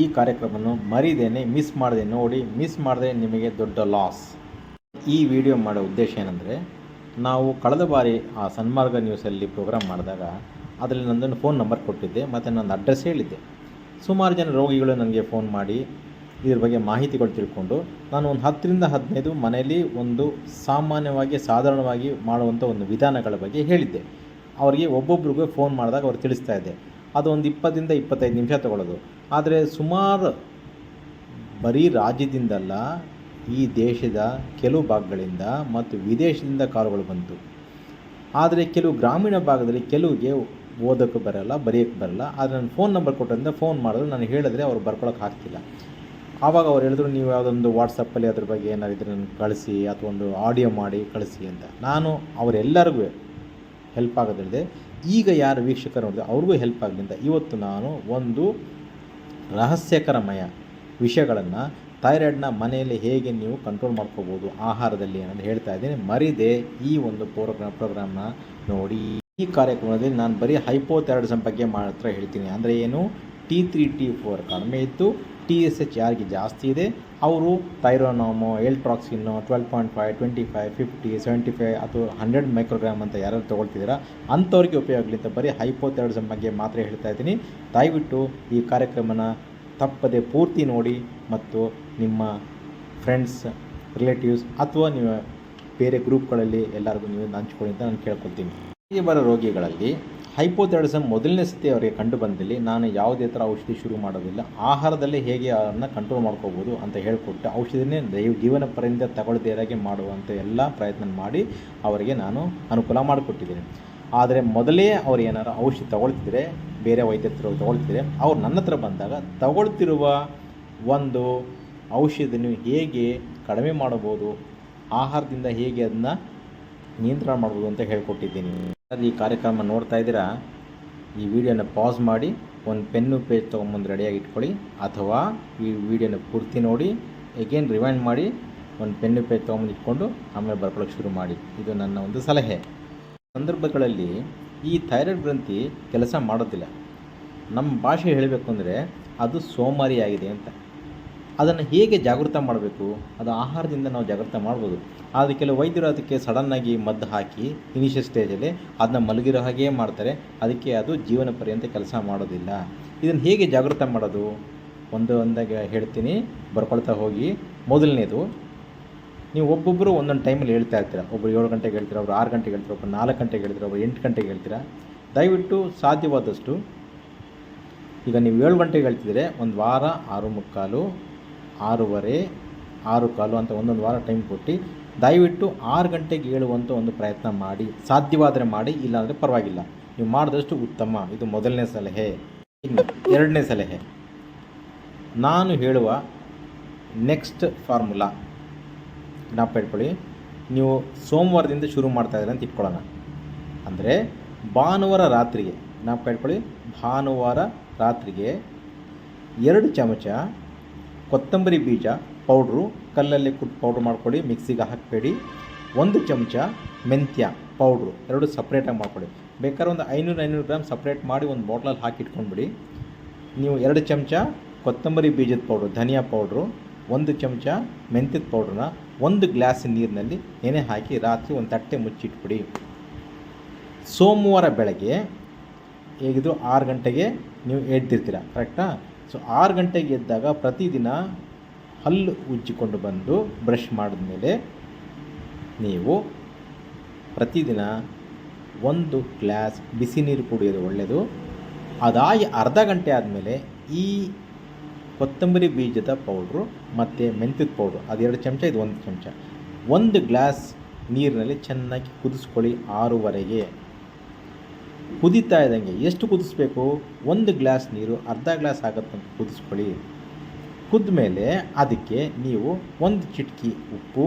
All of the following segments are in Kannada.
ಈ ಕಾರ್ಯಕ್ರಮವನ್ನು ಮರಿದೇನೆ ಮಿಸ್ ಮಾಡದೆ ನೋಡಿ. ಮಿಸ್ ಮಾಡದೆ ನಿಮಗೆ ದೊಡ್ಡ ಲಾಸ್. ಈ ವಿಡಿಯೋ ಮಾಡೋ ಉದ್ದೇಶ ಏನಂದರೆ, ನಾವು ಕಳೆದ ಬಾರಿ ಆ ಸನ್ಮಾರ್ಗ ನ್ಯೂಸಲ್ಲಿ ಪ್ರೋಗ್ರಾಮ್ ಮಾಡಿದಾಗ ಅದರಲ್ಲಿ ನನ್ನದೊಂದು ಫೋನ್ ನಂಬರ್ ಕೊಟ್ಟಿದ್ದೆ ಮತ್ತು ನನ್ನ ಅಡ್ರೆಸ್ ಹೇಳಿದ್ದೆ. ಸುಮಾರು ಜನ ರೋಗಿಗಳು ನನಗೆ ಫೋನ್ ಮಾಡಿ ಇದ್ರ ಬಗ್ಗೆ ಮಾಹಿತಿಗಳು ತಿಳ್ಕೊಂಡು, ನಾನು ಒಂದು 10ರಿಂದ 15 ಮನೆಯಲ್ಲಿ ಒಂದು ಸಾಧಾರಣವಾಗಿ ಮಾಡುವಂಥ ಒಂದು ವಿಧಾನಗಳ ಬಗ್ಗೆ ಹೇಳಿದ್ದೆ. ಅವರಿಗೆ ಒಬ್ಬೊಬ್ರಿಗೂ ಫೋನ್ ಮಾಡಿದಾಗ ಅವ್ರು ತಿಳಿಸ್ತಾ ಇದ್ದೆ. ಅದು ಒಂದು 20ರಿಂದ 25 ನಿಮಿಷ ತಗೊಳ್ಳೋದು. ಆದರೆ ಸುಮಾರು ಬರೀ ರಾಜ್ಯದಿಂದಲ್ಲ, ಈ ದೇಶದ ಕೆಲವು ಭಾಗಗಳಿಂದ ಮತ್ತು ವಿದೇಶದಿಂದ ಕಾರುಗಳು ಬಂತು. ಆದರೆ ಕೆಲವು ಗ್ರಾಮೀಣ ಭಾಗದಲ್ಲಿ ಕೆಲವಿಗೆ ಓದೋಕ್ಕೆ ಬರೋಲ್ಲ, ಬರೆಯೋಕ್ಕೆ ಬರೋಲ್ಲ. ಆದರೆ ನನ್ನ ಫೋನ್ ನಂಬರ್ ಕೊಟ್ಟರಿಂದ ಫೋನ್ ಮಾಡಿದ್ರು, ನಾನು ಹೇಳಿದ್ರೆ ಅವ್ರು ಬರ್ಕೊಳಕ್ಕೆ ಆಗ್ತಿಲ್ಲ. ಆವಾಗ ಅವ್ರು ಹೇಳಿದ್ರು, ನೀವು ಯಾವುದೊಂದು ವಾಟ್ಸಪ್ಪಲ್ಲಿ ಅದ್ರ ಬಗ್ಗೆ ಏನಾದ್ರು ಇದ್ರೆ ನನಗೆ ಕಳಿಸಿ ಅಥವಾ ಒಂದು ಆಡಿಯೋ ಮಾಡಿ ಕಳಿಸಿ ಅಂತ. ನಾನು ಅವರೆಲ್ಲರಿಗೂ ಹೆಲ್ಪ್ ಆಗೋದಿಲ್ಲದೆ, ಈಗ ಯಾರು ವೀಕ್ಷಕರು ನೋಡಿದ್ರೆ ಅವ್ರಿಗೂ ಹೆಲ್ಪ್ ಆಗಲಿ ಅಂತ ಇವತ್ತು ನಾನು ಒಂದು ರಹಸ್ಯಕರಮಯ ವಿಷಯಗಳನ್ನು, ಥೈರಾಯ್ಡ್ನ ಮನೆಯಲ್ಲಿ ಹೇಗೆ ನೀವು ಕಂಟ್ರೋಲ್ ಮಾಡ್ಕೋಬೋದು ಆಹಾರದಲ್ಲಿ ಅನ್ನೋದು ಹೇಳ್ತಾ ಇದ್ದೀನಿ. ಮರಿದೆ ಈ ಒಂದು ಪ್ರೋಗ್ರಾಮ್ನ ನೋಡಿ. ಈ ಕಾರ್ಯಕ್ರಮದಲ್ಲಿ ನಾನು ಬರೀ ಹೈಪೋಥೈರಾಯ್ಡಿಸಮ್ ಬಗ್ಗೆ ಮಾತ್ರ ಹೇಳ್ತೀನಿ. ಅಂದರೆ ಏನು, T3 T4 ಕಡಿಮೆ ಇತ್ತು, TSH ಯಾರಿಗೆ ಜಾಸ್ತಿ ಇದೆ ಅವರು ಥೈರೋನಾಮು, ಎಲ್ಟ್ರಾಕ್ಸಿನ್ನು 12.5, 25, 50, 75 ಅಥವಾ 100 ಮೈಕ್ರೋಗ್ರಾಮ್ ಅಂತ ಯಾರು ತೊಗೊಳ್ತಿದ್ದೀರಾ ಅಂಥವ್ರಿಗೆ ಉಪಯೋಗ ಆಗಲಿ ಅಂತ ಬರೀ ಹೈಪೋಥೈರಾಯ್ಡಿಸಮ್ ಬಗ್ಗೆ ಮಾತ್ರ ಹೇಳ್ತಾ ಇದ್ದೀನಿ. ದಯವಿಟ್ಟು ಈ ಕಾರ್ಯಕ್ರಮನ ತಪ್ಪದೆ ಪೂರ್ತಿ ನೋಡಿ ಮತ್ತು ನಿಮ್ಮ ಫ್ರೆಂಡ್ಸ್, ರಿಲೇಟಿವ್ಸ್ ಅಥವಾ ನೀವು ಬೇರೆ ಗ್ರೂಪ್ಗಳಲ್ಲಿ ಎಲ್ಲರಿಗೂ ನೀವು ಹಂಚ್ಕೊಳ್ಳಿ ಅಂತ ನಾನು ಕೇಳ್ಕೊಳ್ತೀನಿ. ಈ ಬರೋ ರೋಗಿಗಳಲ್ಲಿ ಹೈಪೋಥೈರಾಯ್ಡಿಸಮ್ ಮೊದಲನೇ ಸತಿ ಅವರಿಗೆ ಕಂಡು ಬಂದಲ್ಲಿ ನಾನು ಯಾವುದೇ ಥರ ಔಷಧಿ ಶುರು ಮಾಡೋದಿಲ್ಲ. ಆಹಾರದಲ್ಲೇ ಹೇಗೆ ಅದನ್ನು ಕಂಟ್ರೋಲ್ ಮಾಡ್ಕೋಬೋದು ಅಂತ ಹೇಳಿಕೊಟ್ಟು ಔಷಧಿನೇ ಜೀವನ ಪರ್ಯಂತ ತಗೊಳ್ದೇರಾಗೆ ಮಾಡುವಂಥ ಎಲ್ಲ ಪ್ರಯತ್ನ ಮಾಡಿ ಅವರಿಗೆ ನಾನು ಅನುಕೂಲ ಮಾಡಿಕೊಟ್ಟಿದ್ದೀನಿ. ಆದರೆ ಮೊದಲೇ ಅವ್ರು ಏನಾರು ಔಷಧಿ ತಗೊಳ್ತಿದ್ರೆ, ಬೇರೆ ವೈದ್ಯರು ತಗೊಳ್ತಿದ್ರೆ, ಅವ್ರು ನನ್ನ ಹತ್ರ ಬಂದಾಗ ತಗೊಳ್ತಿರುವ ಒಂದು ಔಷಧಿನ ಹೇಗೆ ಕಡಿಮೆ ಮಾಡಬಹುದು, ಆಹಾರದಿಂದ ಹೇಗೆ ಅದನ್ನು ನಿಯಂತ್ರಣ ಮಾಡ್ಬೋದು ಅಂತ ಹೇಳ್ಕೊಟ್ಟಿದ್ದೀನಿ. ಈ ಕಾರ್ಯಕ್ರಮ ನೋಡ್ತಾ ಇದ್ದೀರಾ, ಈ ವಿಡಿಯೋನ ಪಾಸ್ ಮಾಡಿ ಒಂದು ಪೆನ್ನು ಪೇಜ್ ತೊಗೊಂಬಂದು ರೆಡಿಯಾಗಿ ಇಟ್ಕೊಳ್ಳಿ, ಅಥವಾ ಈ ವಿಡಿಯೋನ ಪೂರ್ತಿ ನೋಡಿ ಎಗೇನ್ ರಿವೈಂಡ್ ಮಾಡಿ ಒಂದು ಪೆನ್ನು ಪೇಜ್ ತೊಗೊಂಬಂದು ಇಟ್ಕೊಂಡು ಆಮೇಲೆ ಬರ್ಕೊಳ್ಳೋಕೆ ಶುರು ಮಾಡಿ. ಇದು ನನ್ನ ಒಂದು ಸಲಹೆ. ಸಂದರ್ಭಗಳಲ್ಲಿ ಈ ಥೈರಾಯ್ಡ್ ಗ್ರಂಥಿ ಕೆಲಸ ಮಾಡೋದಿಲ್ಲ. ನಮ್ಮ ಭಾಷೆ ಹೇಳಬೇಕು ಅಂದರೆ ಅದು ಸೋಮಾರಿಯಾಗಿದೆ ಅಂತ. ಅದನ್ನು ಹೇಗೆ ಜಾಗೃತ ಮಾಡಬೇಕು, ಅದು ಆಹಾರದಿಂದ ನಾವು ಜಾಗೃತ ಮಾಡ್ಬೋದು. ಆದರೆ ಕೆಲವು ವೈದ್ಯರು ಅದಕ್ಕೆ ಸಡನ್ನಾಗಿ ಮದ್ದು ಹಾಕಿ ಇನಿಷಿಯಲ್ ಸ್ಟೇಜಲ್ಲಿ ಅದನ್ನ ಮಲಗಿರೋ ಹಾಗೇ ಮಾಡ್ತಾರೆ. ಅದಕ್ಕೆ ಅದು ಜೀವನ ಪರ್ಯಂತ ಕೆಲಸ ಮಾಡೋದಿಲ್ಲ. ಇದನ್ನು ಹೇಗೆ ಜಾಗೃತ ಮಾಡೋದು ಒಂದಾಗಿ ಹೇಳ್ತೀನಿ, ಬರ್ಕೊಳ್ತಾ ಹೋಗಿ. ಮೊದಲನೇದು, ನೀವು ಒಬ್ಬೊಬ್ಬರು ಒಂದೊಂದು ಟೈಮಲ್ಲಿ ಹೇಳ್ತಾ ಇರ್ತೀರ. ಒಬ್ಬರು 7 ಗಂಟೆಗೆ ಹೇಳ್ತೀರ, ಒಬ್ಬರು 6 ಗಂಟೆಗೆ ಹೇಳ್ತೀರ, ಒಬ್ಬರು 4 ಗಂಟೆಗೆ ಹೇಳ್ತೀರ, ಒಬ್ಬರು 8 ಗಂಟೆಗೆ ಹೇಳ್ತೀರ. ದಯವಿಟ್ಟು ಸಾಧ್ಯವಾದಷ್ಟು, ಈಗ ನೀವು 7 ಗಂಟೆಗೆ ಹೇಳ್ತಿದ್ರೆ ಒಂದು ವಾರ 6:45, 6:30, 6:15 ಅಂತ ಒಂದೊಂದು ವಾರ ಟೈಮ್ ಕೊಟ್ಟು ದಯವಿಟ್ಟು 6 ಗಂಟೆಗೆ ಹೇಳುವಂಥ ಒಂದು ಪ್ರಯತ್ನ ಮಾಡಿ. ಸಾಧ್ಯವಾದರೆ ಮಾಡಿ, ಇಲ್ಲಾಂದರೆ ಪರವಾಗಿಲ್ಲ. ನೀವು ಮಾಡಿದಷ್ಟು ಉತ್ತಮ. ಇದು ಮೊದಲನೇ ಸಲಹೆ. ಇನ್ನು ಎರಡನೇ ಸಲಹೆ, ನಾನು ಹೇಳುವ ನೆಕ್ಸ್ಟ್ ಫಾರ್ಮುಲಾ ಜ್ಞಾಪಕ ಇಟ್ಕೊಳ್ಳಿ. ನೀವು ಸೋಮವಾರದಿಂದ ಶುರು ಮಾಡ್ತಾಯಿದ್ದೀರ ಅಂತ ಇಟ್ಕೊಳ್ಳೋಣ. ಅಂದರೆ ಭಾನುವಾರ ರಾತ್ರಿಗೆ, ಜ್ಞಾಪಕ ಇಟ್ಕೊಳ್ಳಿ, ಭಾನುವಾರ ರಾತ್ರಿಗೆ 2 ಚಮಚ ಕೊತ್ತಂಬರಿ ಬೀಜ ಪೌಡ್ರು, ಕಲ್ಲಲ್ಲಿ ಕುಟ್ಟು ಪೌಡ್ರ್ ಮಾಡ್ಕೊಳ್ಳಿ, ಮಿಕ್ಸಿಗೆ ಹಾಕಬೇಡಿ. 1 ಚಮಚ ಮೆಂತ್ಯ ಪೌಡ್ರು, 2 ಸಪ್ರೇಟಾಗಿ ಮಾಡ್ಕೊಳ್ಳಿ. ಬೇಕಾದ್ರೆ ಒಂದು 500 ಗ್ರಾಮ್ ಸಪ್ರೇಟ್ ಮಾಡಿ ಒಂದು ಬಾಟ್ಲಲ್ಲಿ ಹಾಕಿ ಇಟ್ಕೊಂಡ್ಬಿಡಿ. ನೀವು 2 ಚಮಚ ಕೊತ್ತಂಬರಿ ಬೀಜದ ಪೌಡ್ರು, ಧನಿಯಾ ಪೌಡ್ರು, 1 ಚಮಚ ಮೆಂತ್ಯದ ಪೌಡ್ರನ್ನ 1 ಗ್ಲಾಸ್ ನೀರಿನಲ್ಲಿ ನೆನೆ ಹಾಕಿ ರಾತ್ರಿ ಒಂದು ತಟ್ಟೆ ಮುಚ್ಚಿಟ್ಬಿಡಿ. ಸೋಮವಾರ ಬೆಳಗ್ಗೆ ಹೇಗಿದ್ರು 6 ಗಂಟೆಗೆ ನೀವು ಎದ್ದಿರ್ತೀರ, ಕರೆಕ್ಟಾ? ಸೊ 6 ಗಂಟೆಗೆ ಎದ್ದಾಗ ಪ್ರತಿದಿನ ಹಲ್ಲು ಉಜ್ಜಿಕೊಂಡು ಬಂದು ಬ್ರಷ್ ಮಾಡಿದ್ಮೇಲೆ ನೀವು ಪ್ರತಿದಿನ 1 ಗ್ಲಾಸ್ ಬಿಸಿ ನೀರು ಕುಡಿಯೋದು ಒಳ್ಳೆಯದು. ಅದಾಗಿ ಅರ್ಧ ಗಂಟೆ ಆದಮೇಲೆ ಈ ಕೊತ್ತಂಬರಿ ಬೀಜದ ಪೌಡ್ರು ಮತ್ತು ಮೆಂತ್ಯದ ಪೌಡ್ರು, ಅದು 2 ಚಮಚ, ಇದು 1 ಚಮಚ, 1 ಗ್ಲಾಸ್ ನೀರಿನಲ್ಲಿ ಚೆನ್ನಾಗಿ ಕುದಿಸ್ಕೊಳ್ಳಿ. 6:30ಗೆ ಕುದೀತಾ ಇದ್ದಂಗೆ, ಎಷ್ಟು ಕುದಿಸ್ಬೇಕು, 1 ಗ್ಲಾಸ್ ನೀರು ಅರ್ಧ ಗ್ಲಾಸ್ ಆಗುತ್ತಂತ ಕುದಿಸ್ಕೊಳ್ಳಿ. ಕುದ್ದ ಮೇಲೆ ಅದಕ್ಕೆ ನೀವು 1 ಚಿಟಿಕೆ ಉಪ್ಪು,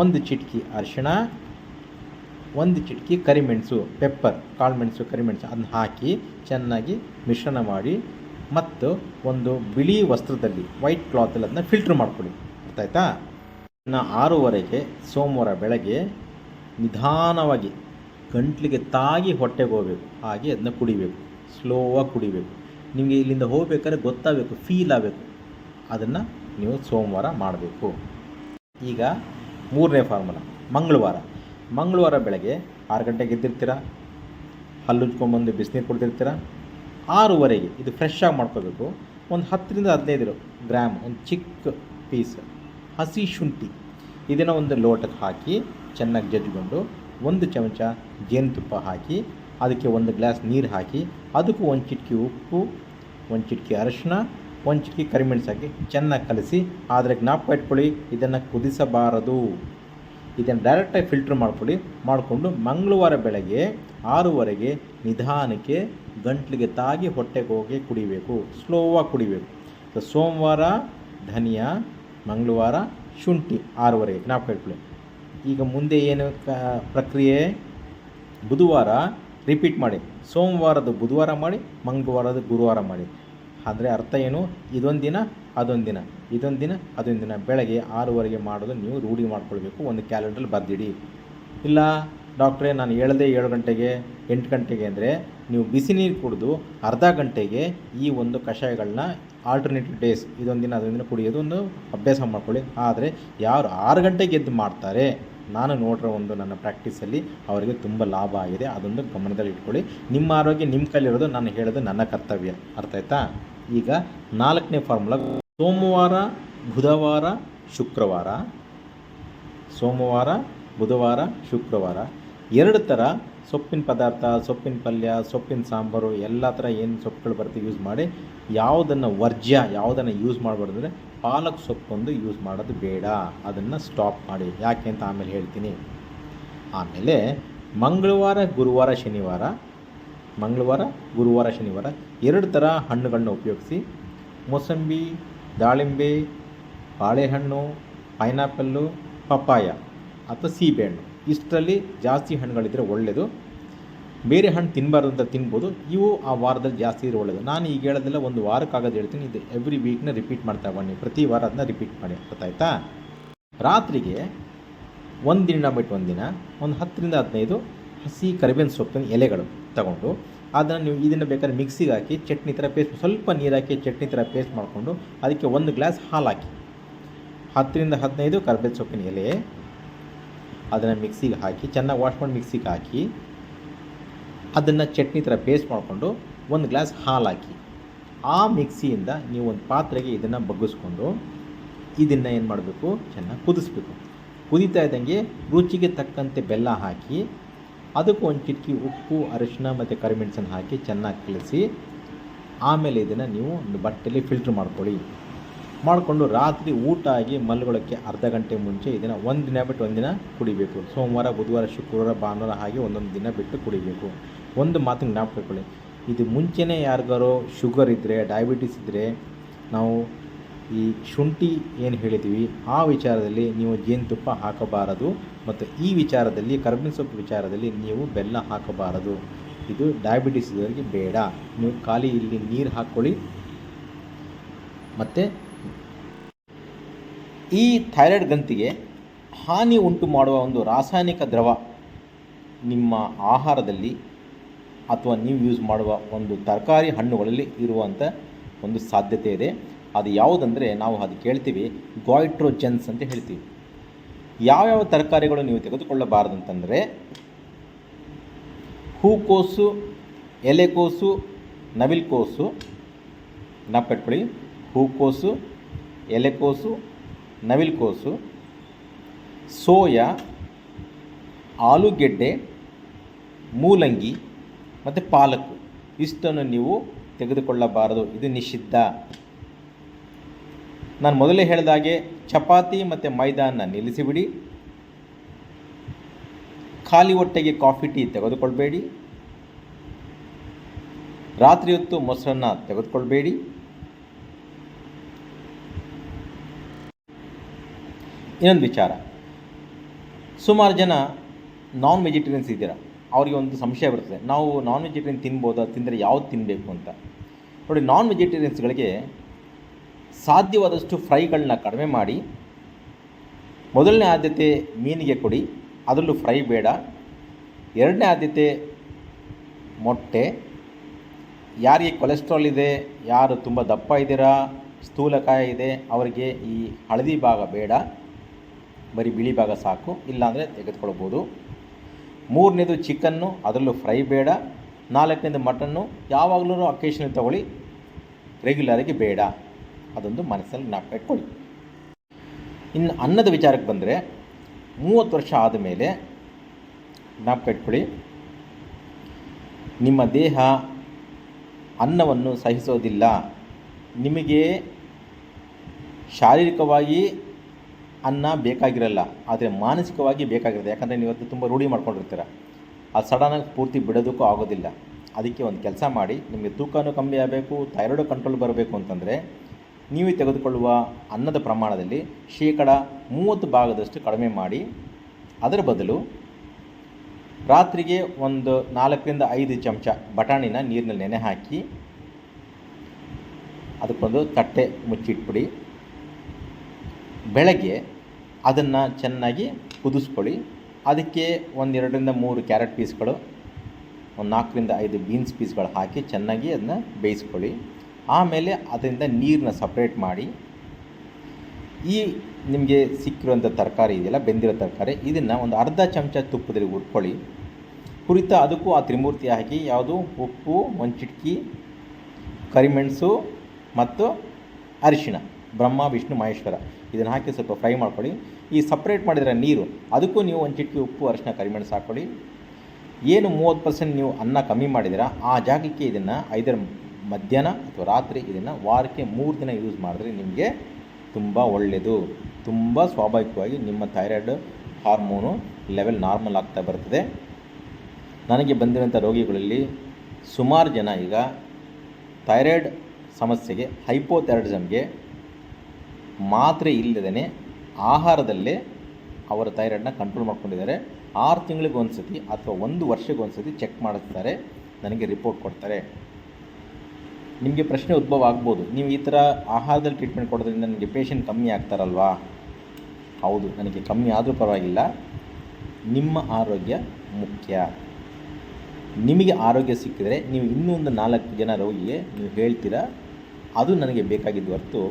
1 ಚಿಟಿಕೆ ಅರಿಶಿಣ, 1 ಚಿಟಿಕೆ ಕರಿಮೆಣಸು, ಪೆಪ್ಪರ್, ಕಾಳುಮೆಣಸು, ಕರಿಮೆಣಸು ಅದನ್ನ ಹಾಕಿ ಚೆನ್ನಾಗಿ ಮಿಶ್ರಣ ಮಾಡಿ ಮತ್ತು ಒಂದು ಬಿಳಿ ವಸ್ತ್ರದಲ್ಲಿ, ವೈಟ್ ಕ್ಲಾತಲ್ಲಿ ಅದನ್ನ ಫಿಲ್ಟ್ರ್ ಮಾಡ್ಕೊಳ್ಳಿ. ಅರ್ಥ ಆಯ್ತಾ? ಇನ್ನು 6:30ಗೆ ಸೋಮವಾರ ಬೆಳಗ್ಗೆ ನಿಧಾನವಾಗಿ ಗಂಟ್ಲಿಗೆ ತಾಗಿ ಹೊಟ್ಟೆಗೆ ಹೋಗಬೇಕು, ಹಾಗೆ ಅದನ್ನ ಕುಡಿಬೇಕು, ಸ್ಲೋವಾಗಿ ಕುಡಿಬೇಕು. ನಿಮಗೆ ಇಲ್ಲಿಂದ ಹೋಗ್ಬೇಕಾದ್ರೆ ಗೊತ್ತಾಗಬೇಕು, ಫೀಲ್ ಆಗಬೇಕು. ಅದನ್ನು ನೀವು ಸೋಮವಾರ ಮಾಡಬೇಕು. ಈಗ 3ನೇ ಫಾರ್ಮುಲಾ, ಮಂಗಳವಾರ ಬೆಳಗ್ಗೆ 6 ಗಂಟೆಗೆ ಎದ್ದಿರ್ತೀರ, ಹಲ್ಲುಜ್ಕೊಂಬಂದು ಬಿಸಿನೀರು ಕುಡ್ದಿರ್ತೀರ. 6:30 ಇದು ಫ್ರೆಶ್ ಆಗಿ ಮಾಡ್ಕೋಬೇಕು. ಒಂದು 10ರಿಂದ 15 ಗ್ರಾಮ್ ಒಂದು ಚಿಕ್ಕ ಪೀಸ್ ಹಸಿ ಶುಂಠಿ ಇದನ್ನು ಒಂದು ಲೋಟಕ್ಕೆ ಹಾಕಿ ಚೆನ್ನಾಗಿ ಜಜ್ಜಿಕೊಂಡು 1 ಚಮಚ ಜೇನುತುಪ್ಪ ಹಾಕಿ ಅದಕ್ಕೆ 1 ಗ್ಲಾಸ್ ನೀರು ಹಾಕಿ ಅದಕ್ಕೂ 1 ಚಿಟಿಕೆ ಉಪ್ಪು, 1 ಚಿಟಿಕೆ ಅರಿಶಿನ, 1 ಚಿಟಿಕೆ ಕರಿಮೆಣಸು ಹಾಕಿ ಚೆನ್ನಾಗಿ ಕಲಸಿ. ಆದರೆ ಜ್ಞಾಪಕ ಇಟ್ಕೊಳ್ಳಿ, ಇದನ್ನು ಕುದಿಸಬಾರದು. ಇದನ್ನು ಡೈರೆಕ್ಟಾಗಿ ಫಿಲ್ಟ್ರ್ ಮಾಡಿಕೊಂಡು ಮಂಗಳವಾರ ಬೆಳಗ್ಗೆ 6:30 ನಿಧಾನಕ್ಕೆ ಗಂಟ್ಲಿಗೆ ತಾಗಿ ಹೊಟ್ಟೆಗೆ ಹೋಗಿ ಕುಡಿಬೇಕು, ಸ್ಲೋವಾಗಿ ಕುಡಿಬೇಕು. ಸೊ ಸೋಮವಾರ ಧನಿಯಾ, ಮಂಗಳವಾರ ಶುಂಠಿ 6:30 ಜ್ಞಾಪಕ ಇಟ್ಕೊಳ್ಳಿ. ಈಗ ಮುಂದೆ ಏನು ಪ್ರಕ್ರಿಯೆ, ಬುಧವಾರ ರಿಪೀಟ್ ಮಾಡಿ, ಸೋಮವಾರದ ಬುಧವಾರ ಮಾಡಿ, ಮಂಗಳವಾರದ ಗುರುವಾರ ಮಾಡಿ. ಅಂದರೆ ಅರ್ಥ ಏನು, ಇದೊಂದು ದಿನ ಅದೊಂದು ದಿನ, ಇದೊಂದು ದಿನ ಅದೊಂದು ದಿನ, ಬೆಳಗ್ಗೆ 6:30 ಮಾಡೋದು ನೀವು ರೂಢಿ ಮಾಡ್ಕೊಳ್ಬೇಕು. ಒಂದು ಕ್ಯಾಲೆಂಡ್ರಲ್ಲಿ ಬರೆದಿಡಿ. ಇಲ್ಲ ಡಾಕ್ಟ್ರೇ ನಾನು ಹೇಳದೆ 7 ಗಂಟೆಗೆ 8 ಗಂಟೆಗೆ ಅಂದರೆ ನೀವು ಬಿಸಿ ನೀರು ಕುಡಿದು ಅರ್ಧ ಗಂಟೆಗೆ ಈ ಒಂದು ಕಷಾಯಗಳನ್ನ ಆಲ್ಟರ್ನೇಟಿವ್ ಡೇಸ್ ಇದೊಂದು ದಿನ ಅದೊಂದು ದಿನ ಕುಡಿಯೋದು ಒಂದು ಅಭ್ಯಾಸ ಮಾಡ್ಕೊಳ್ಳಿ. ಆದರೆ ಯಾರು 6 ಗಂಟೆಗೆ ಎದ್ದು ಮಾಡ್ತಾರೆ, ನಾನು ನೋಡಿರೋ ಒಂದು ನನ್ನ ಪ್ರಾಕ್ಟೀಸಲ್ಲಿ ಅವರಿಗೆ ತುಂಬ ಲಾಭ ಆಗಿದೆ. ಅದೊಂದು ಗಮನದಲ್ಲಿ ಇಟ್ಕೊಳ್ಳಿ. ನಿಮ್ಮ ಆರೋಗ್ಯ ನಿಮ್ಮ ಕೈಲಿರೋದು, ನಾನು ಹೇಳೋದು ನನ್ನ ಕರ್ತವ್ಯ. ಅರ್ಥ ಆಯ್ತಾ? ಈಗ 4ನೇ ಫಾರ್ಮುಲಾ, ಸೋಮವಾರ ಬುಧವಾರ ಶುಕ್ರವಾರ 2 ಥರ ಸೊಪ್ಪಿನ ಪದಾರ್ಥ, ಸೊಪ್ಪಿನ ಪಲ್ಯ, ಸೊಪ್ಪಿನ ಸಾಂಬಾರು ಎಲ್ಲ ಥರ ಏನು ಸೊಪ್ಪುಗಳು ಬರುತ್ತೆ ಯೂಸ್ ಮಾಡಿ. ಯಾವುದನ್ನು ಯಾವುದನ್ನು ಯೂಸ್ ಮಾಡಬಾರ್ದು ಅಂದರೆ ಪಾಲಕ್ ಸೊಪ್ಪೊಂದು ಯೂಸ್ ಮಾಡೋದು ಬೇಡ, ಅದನ್ನು ಸ್ಟಾಪ್ ಮಾಡಿ. ಯಾಕೆ ಅಂತ ಆಮೇಲೆ ಹೇಳ್ತೀನಿ. ಆಮೇಲೆ ಮಂಗಳವಾರ ಗುರುವಾರ ಶನಿವಾರ 2 ಥರ ಹಣ್ಣುಗಳನ್ನ ಉಪಯೋಗಿಸಿ. ಮೋಸಂಬಿ, ದಾಳಿಂಬೆ, ಬಾಳೆಹಣ್ಣು, ಪೈನಾಪಲ್ಲು, ಪಪ್ಪಾಯ ಅಥವಾ ಸೀಬೆಹಣ್ಣು, ಇಷ್ಟರಲ್ಲಿ ಜಾಸ್ತಿ ಹಣ್ಣುಗಳಿದ್ದರೆ ಒಳ್ಳೆಯದು. ಬೇರೆ ಹಣ್ಣು ತಿನ್ನಬಾರ್ದು ಅಂತ ತಿನ್ಬೋದು, ಇವು ಆ ವಾರದಲ್ಲಿ ಜಾಸ್ತಿ ಇರೋ ಒಳ್ಳೆಯದು. ನಾನು ಈಗ ಹೇಳೋದೆಲ್ಲ ಒಂದು ವಾರಕ್ಕಾಗೋದು ಹೇಳ್ತೀನಿ. ಇದು ಎವ್ರಿ ವೀಕ್ನ ರಿಪೀಟ್ ಮಾಡ್ತಾ ಬನ್ನಿ, ಪ್ರತಿ ವಾರ ಅದನ್ನ ರಿಪೀಟ್ ಮಾಡಿ. ಗೊತ್ತಾಯ್ತಾ? ರಾತ್ರಿಗೆ ಒಂದು ದಿನ ಬಿಟ್ಟು ಒಂದು ದಿನ ಒಂದು 10ರಿಂದ 15 ಹಸಿ ಕರಿಬೇವಿನ ಸೊಪ್ಪಿನ ಎಲೆಗಳು ತಗೊಂಡು ಅದನ್ನು ನೀವು ಇದನ್ನು ಬೇಕಾದ್ರೆ ಮಿಕ್ಸಿಗೆ ಹಾಕಿ ಚಟ್ನಿ ಥರ ಪೇಸ್ಟ್, ಸ್ವಲ್ಪ ನೀರು ಹಾಕಿ ಚಟ್ನಿ ಥರ ಪೇಸ್ಟ್ ಮಾಡಿಕೊಂಡು ಅದಕ್ಕೆ 1 ಗ್ಲಾಸ್ ಹಾಲು ಹಾಕಿ, 10ರಿಂದ 15 ಕರಿಬೇವಿನ ಸೊಪ್ಪಿನ ಎಲೆ ಅದನ್ನು ಮಿಕ್ಸಿಗೆ ಹಾಕಿ ಚೆನ್ನಾಗಿ ವಾಶ್ ಮಾಡಿ ಮಿಕ್ಸಿಗೆ ಹಾಕಿ ಅದನ್ನು ಚಟ್ನಿ ಥರ ಪೇಸ್ಟ್ ಮಾಡಿಕೊಂಡು 1 ಗ್ಲಾಸ್ ಹಾಲು ಹಾಕಿ ಆ ಮಿಕ್ಸಿಯಿಂದ ನೀವು ಒಂದು ಪಾತ್ರೆಗೆ ಇದನ್ನು ಬಗ್ಗಿಸ್ಕೊಂಡು ಇದನ್ನು ಏನು ಮಾಡಬೇಕು, ಚೆನ್ನಾಗಿ ಕುದಿಸ್ಬೇಕು. ಕುದೀತಾ ಇದ್ದಂಗೆ ರುಚಿಗೆ ತಕ್ಕಂತೆ ಬೆಲ್ಲ ಹಾಕಿ ಅದಕ್ಕೂ 1 ಚಿಟಿಕೆ ಉಪ್ಪು, ಅರಿಶಿನ ಮತ್ತು ಕರಿಮೆಣಸನ್ನು ಹಾಕಿ ಚೆನ್ನಾಗಿ ಕಲಿಸಿ. ಆಮೇಲೆ ಇದನ್ನು ನೀವು ಒಂದು ಬಟ್ಟೆಯಲ್ಲಿ ಫಿಲ್ಟ್ರ್ ಮಾಡಿಕೊಂಡು ರಾತ್ರಿ ಊಟ ಆಗಿ ಮಲ್ಕೊಳ್ಳೋಕ್ಕೆ ಅರ್ಧ ಗಂಟೆ ಮುಂಚೆ ಇದನ್ನು 1 ದಿನ ಬಿಟ್ಟು 1 ದಿನ ಕುಡಿಬೇಕು. ಸೋಮವಾರ ಬುಧವಾರ ಶುಕ್ರವಾರ ಭಾನುವಾರ ಹಾಗೆ ಒಂದೊಂದು ದಿನ ಬಿಟ್ಟು ಕುಡಿಬೇಕು. ಒಂದು ಮಾತು ಜ್ಞಾಪಕ ಇಟ್ಕೊಳ್ಳಿ, ಇದು ಮುಂಚೆನೇ ಯಾರಿಗಾರೋ ಶುಗರ್ ಇದ್ದರೆ, ಡಯಾಬಿಟಿಸ್ ಇದ್ದರೆ, ನಾವು ಈ ಶುಂಠಿ ಏನು ಹೇಳಿದ್ದೀವಿ ಆ ವಿಚಾರದಲ್ಲಿ ನೀವು ಜೇನುತುಪ್ಪ ಹಾಕಬಾರದು. ಮತ್ತು ಈ ವಿಚಾರದಲ್ಲಿ ಕರ್ಬೇವಿನ ಸೊಪ್ಪು ವಿಚಾರದಲ್ಲಿ ನೀವು ಬೆಲ್ಲ ಹಾಕಬಾರದು. ಇದು ಡಯಾಬಿಟಿಸ್ ಇದ್ದವರಿಗೆ ಬೇಡ. ನೀವು ಖಾಲಿ ಇಲ್ಲಿ ನೀರು ಹಾಕ್ಕೊಳ್ಳಿ. ಮತ್ತು ಈ ಥೈರಾಯ್ಡ್ ಗ್ರಂಥಿಗೆ ಹಾನಿ ಉಂಟು ಮಾಡುವ ಒಂದು ರಾಸಾಯನಿಕ ದ್ರವ ನಿಮ್ಮ ಆಹಾರದಲ್ಲಿ ಅಥವಾ ನೀವು ಯೂಸ್ ಮಾಡುವ ಒಂದು ತರಕಾರಿ ಹಣ್ಣುಗಳಲ್ಲಿ ಇರುವಂಥ ಒಂದು ಸಾಧ್ಯತೆ ಇದೆ. ಅದು ಯಾವುದಂದರೆ ನಾವು ಅದಕ್ಕೆ ಹೇಳ್ತೀವಿ ಗಾಯ್ಟ್ರೋಜನ್ಸ್ ಅಂತ ಹೇಳ್ತೀವಿ. ಯಾವ್ಯಾವ ತರಕಾರಿಗಳು ನೀವು ತೆಗೆದುಕೊಳ್ಳಬಾರದು ಅಂತಂದರೆ ಹೂಕೋಸು, ಎಲೆಕೋಸು, ನವಿಲುಕೋಸು, ಜ್ಞಾಪಕಟ್ಕೊಳ್ಳಿ, ಹೂಕೋಸು, ಎಲೆಕೋಸು, ನವಿಲುಕೋಸು, ಸೋಯಾ, ಆಲೂಗೆಡ್ಡೆ, ಮೂಲಂಗಿ ಮತ್ತು ಪಾಲಕು ಇಷ್ಟನ್ನು ನೀವು ತೆಗೆದುಕೊಳ್ಳಬಾರದು. ಇದು ನಿಷಿದ್ಧ. ನಾನು ಮೊದಲೇ ಹೇಳಿದಾಗೆ ಚಪಾತಿ ಮತ್ತು ಮೈದಾನ ನಿಲ್ಲಿಸಿಬಿಡಿ. ಖಾಲಿ ಹೊಟ್ಟೆಗೆ ಕಾಫಿ ಟೀ ತೆಗೆದುಕೊಳ್ಬೇಡಿ. ರಾತ್ರಿ ಹೊತ್ತು ಮೊಸರನ್ನ ತೆಗೆದುಕೊಳ್ಬೇಡಿ. ಇನ್ನೊಂದು ವಿಚಾರ, ಸುಮಾರು ಜನ ನಾನ್ ವೆಜಿಟೇರಿಯನ್ಸ್ ಇದ್ದೀರಾ, ಅವರಿಗೆ ಒಂದು ಸಂಶಯ ಬರ್ತದೆ, ನಾವು ನಾನ್ ವೆಜಿಟೇರಿಯನ್ ತಿನ್ಬೋದಾ, ತಿಂದರೆ ಯಾವ್ದು ತಿನ್ನಬೇಕು ಅಂತ. ನೋಡಿ, ನಾನ್ ವೆಜಿಟೇರಿಯನ್ಸ್ಗಳಿಗೆ ಸಾಧ್ಯವಾದಷ್ಟು ಫ್ರೈಗಳನ್ನ ಕಡಿಮೆ ಮಾಡಿ. ಮೊದಲನೇ ಆದ್ಯತೆ ಮೀನಿಗೆ ಕೊಡಿ, ಅದರಲ್ಲೂ ಫ್ರೈ ಬೇಡ. ಎರಡನೇ ಆದ್ಯತೆ ಮೊಟ್ಟೆ, ಯಾರಿಗೆ ಕೊಲೆಸ್ಟ್ರಾಲ್ ಇದೆ, ಯಾರು ತುಂಬ ದಪ್ಪ ಇದ್ದೀರಾ, ಸ್ಥೂಲಕಾಯ ಇದೆ, ಅವರಿಗೆ ಈ ಹಳದಿ ಭಾಗ ಬೇಡ, ಬರೀ ಬಿಳಿ ಭಾಗ ಸಾಕು, ಇಲ್ಲಾಂದರೆ ತೆಗೆದುಕೊಳ್ಬೋದು. 3ನೇದು ಚಿಕನ್ನು, ಅದರಲ್ಲೂ ಫ್ರೈ ಬೇಡ. 4ನೇದು ಮಟನ್ನು, ಯಾವಾಗಲೂ ಅಕೇಶನಲ್ಲಿ ತಗೊಳ್ಳಿ, ರೆಗ್ಯುಲರಾಗಿ ಬೇಡ. ಅದೊಂದು ಮನಸ್ಸಲ್ಲಿ ಜ್ಞಾಪಕ ಇಟ್ಕೊಳ್ಳಿ. ಇನ್ನು ಅನ್ನದ ವಿಚಾರಕ್ಕೆ ಬಂದರೆ 30 ವರ್ಷ ಆದಮೇಲೆ ಜ್ಞಾಪಕ ಇಟ್ಕೊಳ್ಳಿ, ನಿಮ್ಮ ದೇಹ ಅನ್ನವನ್ನು ಸಹಿಸೋದಿಲ್ಲ. ನಿಮಗೆ ಶಾರೀರಿಕವಾಗಿ ಅನ್ನ ಬೇಕಾಗಿರಲ್ಲ, ಆದರೆ ಮಾನಸಿಕವಾಗಿ ಬೇಕಾಗಿರುತ್ತೆ. ಯಾಕಂದರೆ ನೀವತ್ತು ತುಂಬ ರೂಢಿ ಮಾಡ್ಕೊಂಡಿರ್ತೀರ, ಅದು ಸಡನ್ನಾಗಿ ಪೂರ್ತಿ ಬಿಡೋದಕ್ಕೂ ಆಗೋದಿಲ್ಲ. ಅದಕ್ಕೆ ಒಂದು ಕೆಲಸ ಮಾಡಿ, ನಿಮಗೆ ತೂಕನೂ ಕಮ್ಮಿ ಆಗಬೇಕು, ಥೈರಾಯ್ಡ್ ಕಂಟ್ರೋಲ್ ಬರಬೇಕು ಅಂತಂದರೆ ನೀವು ತೆಗೆದುಕೊಳ್ಳುವ ಅನ್ನದ ಪ್ರಮಾಣದಲ್ಲಿ 30% ಕಡಿಮೆ ಮಾಡಿ, ಅದರ ಬದಲು ರಾತ್ರಿಗೆ ಒಂದು 4ರಿಂದ 5 ಚಮಚ ಬಟಾಣಿನ ನೀರಿನಲ್ಲಿ ನೆನೆ ಹಾಕಿ ಅದಕ್ಕೊಂದು ತಟ್ಟೆ ಮುಚ್ಚಿಟ್ಬಿಡಿ. ಬೆಳಗ್ಗೆ ಅದನ್ನು ಚೆನ್ನಾಗಿ ಕುದಿಸ್ಕೊಳ್ಳಿ. ಅದಕ್ಕೆ 2ರಿಂದ 3 ಕ್ಯಾರೆಟ್ ಪೀಸ್ಗಳು, 4ರಿಂದ 5 ಬೀನ್ಸ್ ಪೀಸ್ಗಳು ಹಾಕಿ ಚೆನ್ನಾಗಿ ಅದನ್ನು ಬೇಯಿಸ್ಕೊಳ್ಳಿ. ಆಮೇಲೆ ಅದರಿಂದ ನೀರನ್ನ ಸಪ್ರೇಟ್ ಮಾಡಿ, ಈ ನಿಮಗೆ ಸಿಕ್ಕಿರುವಂಥ ತರಕಾರಿ ಇದೆಯಲ್ಲ, ಬೆಂದಿರೋ ತರಕಾರಿ, ಇದನ್ನು ಒಂದು ಅರ್ಧ ಚಮಚ ತುಪ್ಪದಲ್ಲಿ ಹುರ್ಕೊಳ್ಳಿ. ಹುರಿತಾ ಅದಕ್ಕೂ ಆ ತ್ರಿಮೂರ್ತಿ ಹಾಕಿ, ಯಾವುದು ಉಪ್ಪು, 1 ಚಿಟಿಕೆ ಕರಿಮೆಣಸು ಮತ್ತು ಅರಿಶಿಣ, ಬ್ರಹ್ಮ ವಿಷ್ಣು ಮಹೇಶ್ವರ, ಇದನ್ನು ಹಾಕಿ ಸ್ವಲ್ಪ ಫ್ರೈ ಮಾಡ್ಕೊಳ್ಳಿ. ಈ ಸಪ್ರೇಟ್ ಮಾಡಿದರೆ ನೀರು, ಅದಕ್ಕೂ ನೀವು 1 ಚಿಟಿಕೆ ಉಪ್ಪು, ಅರಿಶಿಣ, ಕರಿಮೆಣಸು ಹಾಕ್ಕೊಳ್ಳಿ. ಏನು 30% ನೀವು ಅನ್ನ ಕಮ್ಮಿ ಮಾಡಿದ್ದೀರಾ, ಆ ಜಾಗಕ್ಕೆ ಇದನ್ನು ಐದರ ಮಧ್ಯಾಹ್ನ ಅಥವಾ ರಾತ್ರಿ ಇದನ್ನು ವಾರಕ್ಕೆ 3 ದಿನ ಯೂಸ್ ಮಾಡಿದ್ರೆ ನಿಮಗೆ ತುಂಬ ಒಳ್ಳೆಯದು. ತುಂಬ ಸ್ವಾಭಾವಿಕವಾಗಿ ನಿಮ್ಮ ಥೈರಾಯ್ಡ್ ಹಾರ್ಮೋನು ಲೆವೆಲ್ ನಾರ್ಮಲ್ ಆಗ್ತಾ ಬರ್ತದೆ. ನನಗೆ ಬಂದಿರೋಂಥ ರೋಗಿಗಳಲ್ಲಿ ಸುಮಾರು ಜನ ಈಗ ಥೈರಾಯ್ಡ್ ಸಮಸ್ಯೆಗೆ, ಹೈಪೋಥೈರಾಯ್ಡಿಸಮ್ಗೆ ಮಾತ್ರೆ ಇಲ್ಲದೇ ಆಹಾರದಲ್ಲೇ ಅವರ ಥೈರಾಯ್ಡನ್ನ ಕಂಟ್ರೋಲ್ ಮಾಡ್ಕೊಂಡಿದ್ದಾರೆ. 6 ತಿಂಗಳಿಗೆ ಒಂದು ಸತಿ ಅಥವಾ 1 ವರ್ಷಕ್ಕೆ ಒಂದು ಸತಿ ಚೆಕ್ ಮಾಡಿಸ್ತಾರೆ, ನನಗೆ ರಿಪೋರ್ಟ್ ಕೊಡ್ತಾರೆ. ನಿಮಗೆ ಪ್ರಶ್ನೆ ಉದ್ಭವ ಆಗ್ಬೋದು, ನೀವು ಈ ಥರ ಆಹಾರದಲ್ಲಿ ಟ್ರೀಟ್ಮೆಂಟ್ ಕೊಡೋದ್ರಿಂದ ನನಗೆ ಪೇಷಂಟ್ ಕಮ್ಮಿ ಆಗ್ತಾರಲ್ವಾ? ಹೌದು, ನನಗೆ ಕಮ್ಮಿ ಆದರೂ ಪರವಾಗಿಲ್ಲ. ನಿಮ್ಮ ಆರೋಗ್ಯ ಮುಖ್ಯ. ನಿಮಗೆ ಆರೋಗ್ಯ ಸಿಕ್ಕಿದರೆ ನೀವು ಇನ್ನೊಂದು 4 ಜನ ರೋಗಿಗೆ ನೀವು ಹೇಳ್ತೀರಾ, ಅದು ನನಗೆ ಬೇಕಾಗಿದ್ದು ಹೊರತು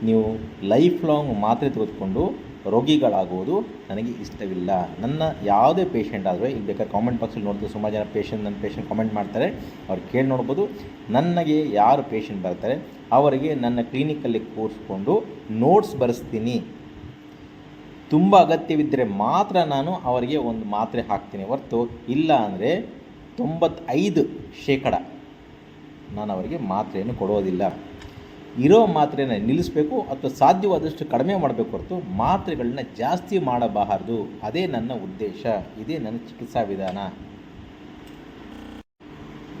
ನೀವು ಲೈಫ್ ಲಾಂಗ್ ಮಾತ್ರೆ ತೆಗೆದುಕೊಂಡು ರೋಗಿಗಳಾಗುವುದು ನನಗೆ ಇಷ್ಟವಿಲ್ಲ. ನನ್ನ ಯಾವುದೇ ಪೇಷಂಟ್ ಆದರೆ, ಇಲ್ಲಿ ಬೇಕಾದ್ರೆ ಕಾಮೆಂಟ್ ಬಾಕ್ಸಲ್ಲಿ ನೋಡ್ತೀವಿ, ಸುಮಾರು ಜನ ನನ್ನ ಪೇಷಂಟ್ ಕಾಮೆಂಟ್ ಮಾಡ್ತಾರೆ, ಅವ್ರು ಕೇಳಿ ನೋಡ್ಬೋದು. ನನಗೆ ಯಾರು ಪೇಷಂಟ್ ಬರ್ತಾರೆ ಅವರಿಗೆ ನನ್ನ ಕ್ಲಿನಿಕಲ್ಲಿ ಕೂರಿಸ್ಕೊಂಡು ನೋಟ್ಸ್ ಬರೆಸ್ತೀನಿ. ತುಂಬ ಅಗತ್ಯವಿದ್ದರೆ ಮಾತ್ರ ನಾನು ಅವರಿಗೆ ಒಂದು ಮಾತ್ರೆ ಹಾಕ್ತೀನಿ ಹೊರತು, ಇಲ್ಲ ಅಂದರೆ 95% ನಾನು ಅವರಿಗೆ ಮಾತ್ರೆಯನ್ನು ಕೊಡೋದಿಲ್ಲ. ಇರೋ ಮಾತ್ರೆನ ನಿಲ್ಲಿಸಬೇಕು ಅಥವಾ ಸಾಧ್ಯವಾದಷ್ಟು ಕಡಿಮೆ ಮಾಡಬೇಕು ಹೊರತು ಮಾತ್ರೆಗಳನ್ನ ಜಾಸ್ತಿ ಮಾಡಬಾರದು. ಅದೇ ನನ್ನ ಉದ್ದೇಶ, ಇದೇ ನನ್ನ ಚಿಕಿತ್ಸಾ ವಿಧಾನ.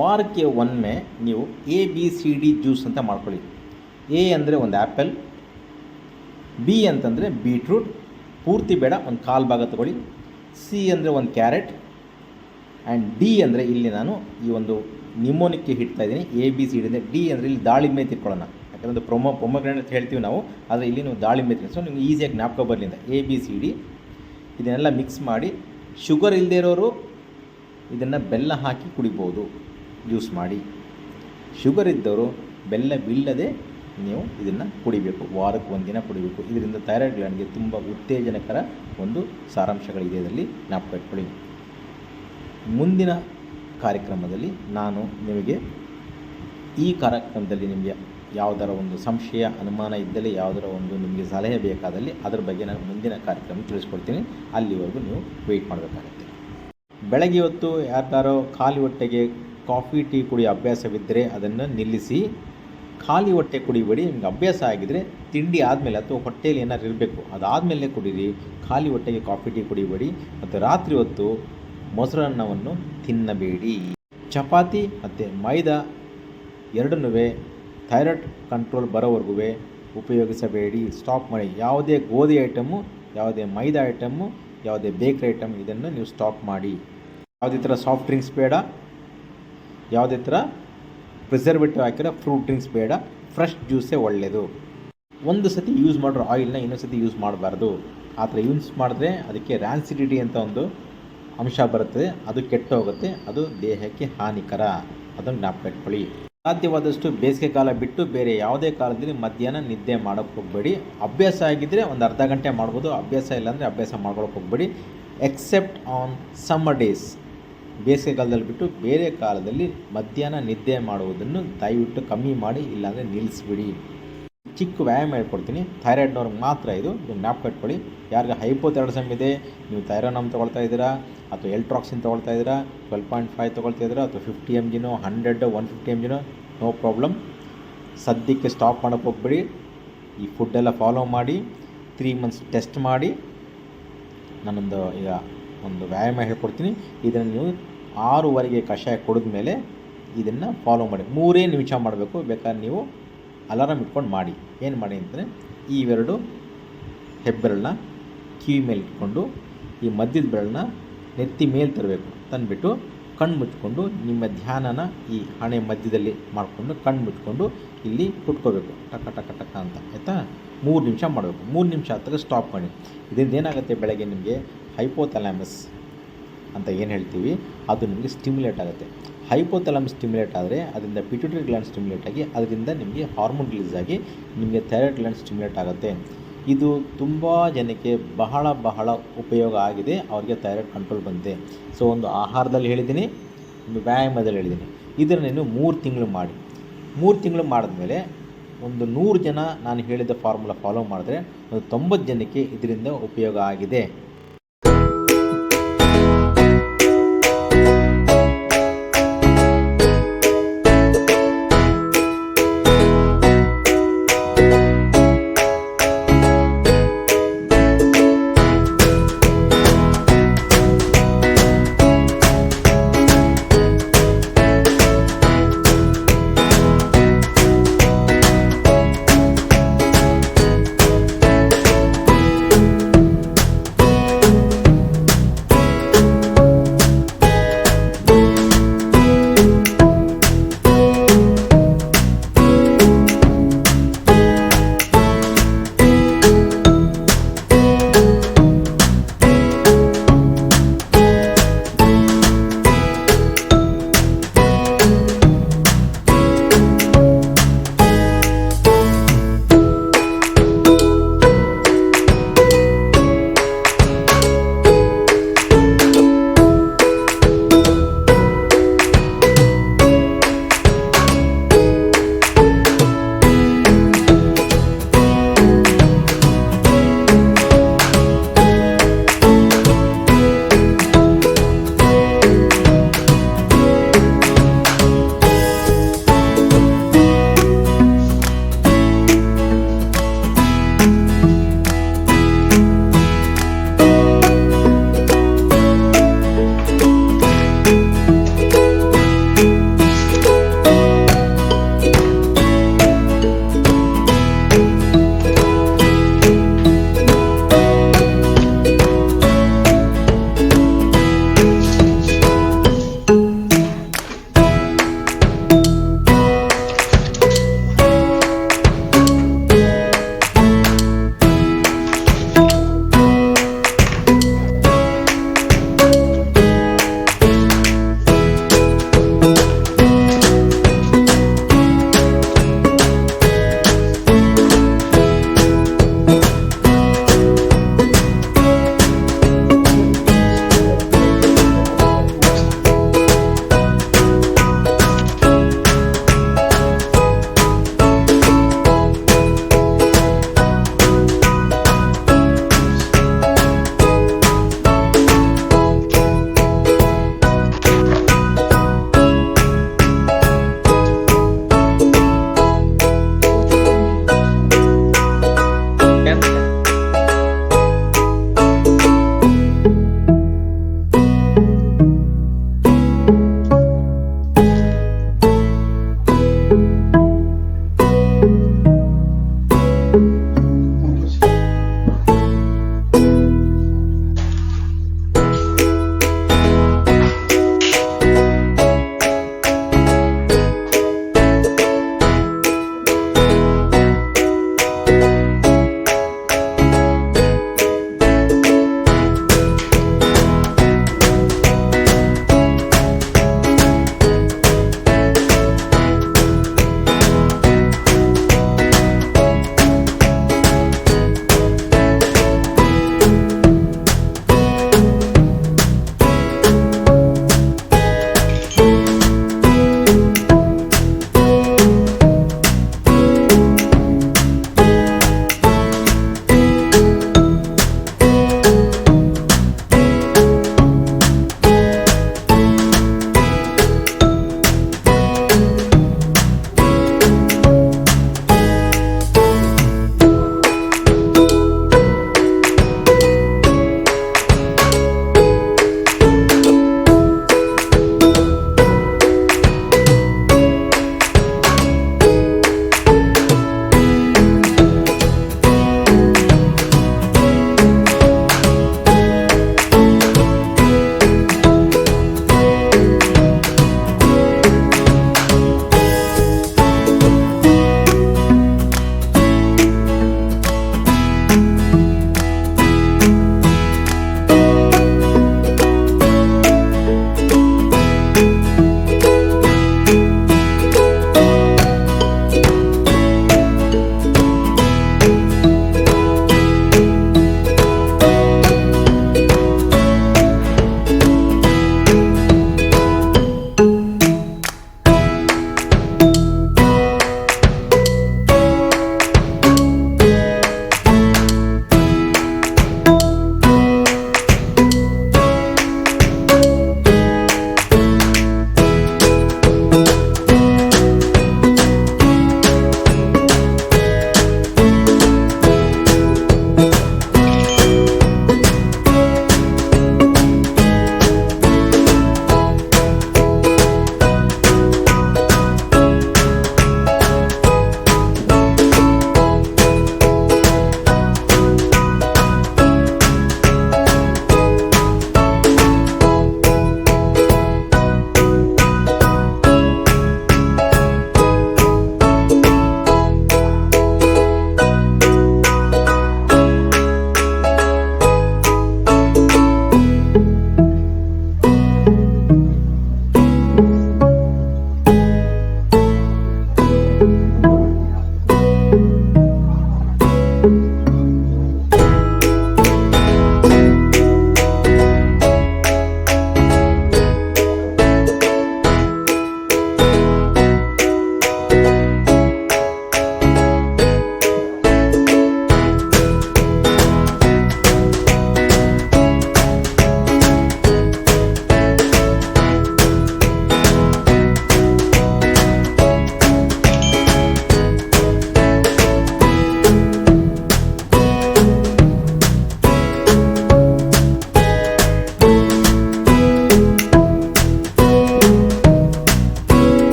ವಾರಕ್ಕೆ ಒಮ್ಮೆ ನೀವು ABCD ಜ್ಯೂಸ್ ಅಂತ ಮಾಡ್ಕೊಳ್ಳಿ. A ಅಂದರೆ ಒಂದು ಆ್ಯಪಲ್, B ಅಂತಂದರೆ ಬೀಟ್ರೂಟ್, ಪೂರ್ತಿ ಬೇಡ, ಒಂದು 1/4 ಭಾಗ ತಗೊಳ್ಳಿ. C ಅಂದರೆ ಒಂದು ಕ್ಯಾರೆಟ್, ಆ್ಯಂಡ್ D ಅಂದರೆ ಇಲ್ಲಿ ನಾನು ಈ ಒಂದು ನಿಮೋನಿಕ್ಗೆ ಹಿಡ್ತಾ ಇದ್ದೀನಿ. ABCD ಅಂದರೆ D ಅಂದರೆ ಇಲ್ಲಿ ದಾಳಿಂಬೆ ತಿಳ್ಕೊಳ್ಳೋಣ, ಯಾಕಂದರೆ ಪೊಮಗ್ರಾನೇಟ್ ಅಂತ ಹೇಳ್ತೀವಿ ನಾವು, ಆದರೆ ಇಲ್ಲಿ ನೀವು ದಾಳಿಂಬೆ ತಿಳಿ. ಸೊ ನಿಮ್ಗೆ ಈಸಿಯಾಗಿ ಜ್ಞಾಪಕ ಬರಲಿಂದ ABCD ಇದನ್ನೆಲ್ಲ ಮಿಕ್ಸ್ ಮಾಡಿ. ಶುಗರ್ ಇಲ್ಲದೇ ಇರೋರು ಇದನ್ನು ಬೆಲ್ಲ ಹಾಕಿ ಕುಡಿಬೋದು, ಜ್ಯೂಸ್ ಮಾಡಿ. ಶುಗರ್ ಇದ್ದವರು ಬೆಲ್ಲವಿಲ್ಲದೆ ನೀವು ಇದನ್ನು ಕುಡಿಬೇಕು, ವಾರಕ್ಕೆ 1 ದಿನ ಕುಡಿಬೇಕು. ಇದರಿಂದ ಥೈರಾಯ್ಡ್ ಗ್ಲ್ಯಾಂಡ್ಗೆ ತುಂಬ ಉತ್ತೇಜನಕರ ಒಂದು ಸಾರಾಂಶಗಳಿದೆ, ಇದರಲ್ಲಿ ಜ್ಞಾಪಕ ಇಟ್ಕೊಳ್ಳಿ. ಮುಂದಿನ ಕಾರ್ಯಕ್ರಮದಲ್ಲಿ ನಾನು ನಿಮಗೆ ಈ ಕಾರ್ಯಕ್ರಮದಲ್ಲಿ ನಿಮಗೆ ಯಾವುದರ ಒಂದು ಸಂಶಯ, ಅನುಮಾನ ಇದ್ದಲ್ಲಿ, ಯಾವುದರ ಒಂದು ನಿಮಗೆ ಸಲಹೆ ಬೇಕಾದಲ್ಲಿ ಅದರ ಬಗ್ಗೆ ನಾನು ಮುಂದಿನ ಕಾರ್ಯಕ್ರಮ ತಿಳಿಸ್ಕೊಡ್ತೀನಿ. ಅಲ್ಲಿವರೆಗೂ ನೀವು ವೆಯ್ಟ್ ಮಾಡಬೇಕಾಗುತ್ತೆ. ಬೆಳಗ್ಗೆ ಹೊತ್ತು ಯಾರ್ದಾರೋ ಖಾಲಿ ಹೊಟ್ಟೆಗೆ ಕಾಫಿ ಟೀ ಕುಡಿಯೋ ಅಭ್ಯಾಸವಿದ್ದರೆ ಅದನ್ನು ನಿಲ್ಲಿಸಿ. ಖಾಲಿ ಹೊಟ್ಟೆ ಕುಡಿಬೇಡಿ. ನಿಮ್ಗೆ ಅಭ್ಯಾಸ ಆಗಿದ್ದರೆ ತಿಂಡಿ ಆದಮೇಲೆ ಅಥವಾ ಹೊಟ್ಟೆಯಲ್ಲಿ ಏನಾದ್ರು ಇರಬೇಕು, ಅದಾದಮೇಲೆ ಕುಡೀರಿ. ಖಾಲಿ ಹೊಟ್ಟೆಗೆ ಕಾಫಿ ಟೀ ಕುಡಿಬೇಡಿ. ಮತ್ತು ರಾತ್ರಿ ಹೊತ್ತು ಮೊಸರನ್ನವನ್ನು ತಿನ್ನಬೇಡಿ. ಚಪಾತಿ ಮತ್ತು ಮೈದಾ ಎರಡನ್ನೂ ಥೈರಾಯ್ಡ್ ಕಂಟ್ರೋಲ್ ಬರೋವರೆಗೂ ಉಪಯೋಗಿಸಬೇಡಿ, ಸ್ಟಾಪ್ ಮಾಡಿ. ಯಾವುದೇ ಗೋಧಿ ಐಟಮ್ಮು, ಯಾವುದೇ ಮೈದಾ ಐಟಮ್ಮು, ಯಾವುದೇ ಬೇಕ್ರಿ ಐಟಮ್, ಇದನ್ನು ನೀವು ಸ್ಟಾಪ್ ಮಾಡಿ. ಯಾವುದೇ ಥರ ಸಾಫ್ಟ್ ಡ್ರಿಂಕ್ಸ್ ಬೇಡ, ಯಾವುದೇ ಥರ ಪ್ರಿಸರ್ವೇಟಿವ್ ಹಾಕಿರೋ ಫ್ರೂಟ್ ಡ್ರಿಂಕ್ಸ್ ಬೇಡ. ಫ್ರೆಶ್ ಜ್ಯೂಸೇ ಒಳ್ಳೆಯದು. ಒಂದು ಸತಿ ಯೂಸ್ ಮಾಡಿರೋ ಆಯಿಲ್ನ ಇನ್ನೊಂದು ಸತಿ ಯೂಸ್ ಮಾಡಬಾರ್ದು. ಆ ಥರ ಯೂಸ್ ಮಾಡಿದ್ರೆ ಅದಕ್ಕೆ ರ್ಯಾನ್ಸಿಡಿಟಿ ಅಂತ ಒಂದು ಅಂಶ ಬರುತ್ತದೆ, ಅದು ಕೆಟ್ಟು ಹೋಗುತ್ತೆ, ಅದು ದೇಹಕ್ಕೆ ಹಾನಿಕರ. ಅದನ್ನು ಜ್ಞಾಪಕ ಇಟ್ಕೊಳ್ಳಿ. ಸಾಧ್ಯವಾದಷ್ಟು ಬೇಸಿಗೆ ಕಾಲ ಬಿಟ್ಟು ಬೇರೆ ಯಾವುದೇ ಕಾಲದಲ್ಲಿ ಮಧ್ಯಾಹ್ನ ನಿದ್ದೆ ಮಾಡೋಕ್ಕೆ ಹೋಗಬೇಡಿ. ಅಭ್ಯಾಸ ಆಗಿದ್ದರೆ ಒಂದು ಅರ್ಧ ಗಂಟೆ ಮಾಡ್ಬೋದು, ಅಭ್ಯಾಸ ಇಲ್ಲಾಂದರೆ ಅಭ್ಯಾಸ ಮಾಡ್ಕೊಳಕ್ಕೆ ಹೋಗಬೇಡಿ. ಎಕ್ಸೆಪ್ಟ್ ಆನ್ ಸಮ್ಮರ್ ಡೇಸ್, ಬೇಸಿಗೆಗಾಲದಲ್ಲಿ ಬಿಟ್ಟು ಬೇರೆ ಕಾಲದಲ್ಲಿ ಮಧ್ಯಾಹ್ನ ನಿದ್ದೆ ಮಾಡುವುದನ್ನು ದಯವಿಟ್ಟು ಕಮ್ಮಿ ಮಾಡಿ, ಇಲ್ಲಾಂದರೆ ನಿಲ್ಲಿಸ್ಬಿಡಿ. ಚಿಕ್ಕ ವ್ಯಾಯಾಮ ಹೇಳ್ಕೊಡ್ತೀನಿ, ಥೈರಾಯ್ಡ್ನವ್ರಿಗೆ ಮಾತ್ರ ಇದು ಜ್ಞಾಪಕ ಇಟ್ಕೊಳ್ಳಿ. ಯಾರಿಗೆ ಹೈಪೋಥೈರಾಯ್ಡಿಸಮ್ ಇದೆ, ನೀವು ಥೈರೋನಮ್ ತೊಗೊಳ್ತಾ ಇದ್ದೀರಾ ಅಥವಾ ಎಲ್ಟ್ರಾಕ್ಸಿನ್ ತೊಗೊಳ್ತಾ ಇದ್ದೀರಾ, 12.5 ತೊಗೊಳ್ತಾ ಇದ್ದೀರಾ ಅಥವಾ 50 mg 100 150 mg, ನೋ ಪ್ರಾಬ್ಲಮ್. ಸದ್ಯಕ್ಕೆ ಸ್ಟಾಪ್ ಮಾಡೋಕ್ಕೆ ಹೋಗ್ಬೇಡಿ. ಈ ಫುಡ್ಡೆಲ್ಲ ಫಾಲೋ ಮಾಡಿ, 3 months ಟೆಸ್ಟ್ ಮಾಡಿ. ನಾನೊಂದು ಈಗ ಒಂದು ವ್ಯಾಯಾಮ ಹೇಳ್ಕೊಡ್ತೀನಿ, ಇದನ್ನು ನೀವು 6:30ಗೆ ಕಷಾಯ ಕುಡಿದ ಮೇಲೆ ಇದನ್ನು ಫಾಲೋ ಮಾಡಿ. 3 ನಿಮಿಷ ಮಾಡಬೇಕು. ಬೇಕಾದ್ರೆ ನೀವು ಅಲಾರಾಮ್ ಇಟ್ಕೊಂಡು ಮಾಡಿ. ಏನು ಮಾಡಿ ಅಂತಂದರೆ, ಈ 2 ಹೆಬ್ಬೆರಳನ್ನ ಕಿವಿ ಮೇಲೆ ಇಟ್ಕೊಂಡು ಈ ಮಧ್ಯದ ಬೆರಳನ್ನ ನೆತ್ತಿ ಮೇಲೆ ತರಬೇಕು. ತಂದುಬಿಟ್ಟು ಕಣ್ಣು ಮುಚ್ಕೊಂಡು ನಿಮ್ಮ ಧ್ಯಾನನ ಈ ಹಣೆ ಮಧ್ಯದಲ್ಲಿ ಮಾಡಿಕೊಂಡು ಕಣ್ಣು ಮುಚ್ಕೊಂಡು ಇಲ್ಲಿ ಕುಟ್ಕೋಬೇಕು, ಟಕ ಟಕ ಟಕ ಅಂತ, ಆಯಿತಾ? 3 ನಿಮಿಷ ಮಾಡಬೇಕು. 3 ನಿಮಿಷ ಹತ್ತಿರ ಸ್ಟಾಪ್ ಮಾಡಿ. ಇದರಿಂದ ಏನಾಗುತ್ತೆ, ಬೆಳಗ್ಗೆ ನಿಮಗೆ ಹೈಪೋಥಾಲಮಸ್ ಅಂತ ಏನು ಹೇಳ್ತೀವಿ ಅದು ನಿಮಗೆ ಸ್ಟಿಮ್ಯುಲೇಟ್ ಆಗುತ್ತೆ. ಹೈಪೋಥಾಲಮಸ್ ಸ್ಟಿಮ್ಯುಲೇಟ್ ಆದರೆ ಅದರಿಂದ ಪಿಟ್ಯೂಟರಿ ಗ್ಲ್ಯಾಂಡ್ ಸ್ಟಿಮ್ಯುಲೇಟ್ ಆಗಿ ಅದರಿಂದ ನಿಮಗೆ ಹಾರ್ಮೋನ್ ರಿಲೀಸ್ ಆಗಿ ನಿಮಗೆ ಥೈರಾಯ್ಡ್ ಗ್ಲ್ಯಾಂಡ್ ಸ್ಟಿಮ್ಯುಲೇಟ್ ಆಗುತ್ತೆ. ಇದು ತುಂಬ ಜನಕ್ಕೆ ಬಹಳ ಉಪಯೋಗ ಆಗಿದೆ. ಅವರಿಗೆ ಥೈರಾಯ್ಡ್ ಕಂಟ್ರೋಲ್ ಬಂದಿದೆ. ಸೊ ಒಂದು ಆಹಾರದಲ್ಲಿ ಹೇಳಿದ್ದೀನಿ, ಒಂದು ವ್ಯಾಯಾಮದಲ್ಲಿ ಹೇಳಿದ್ದೀನಿ. ಇದನ್ನು ನೀವು 3 ತಿಂಗಳು ಮಾಡಿ. 3 ತಿಂಗಳು ಮಾಡಿದ್ಮೇಲೆ ಒಂದು 100 ಜನ ನಾನು ಹೇಳಿದ ಫಾರ್ಮುಲಾ ಫಾಲೋ ಮಾಡಿದ್ರೆ ಒಂದು 90 ಜನಕ್ಕೆ ಇದರಿಂದ ಉಪಯೋಗ ಆಗಿದೆ.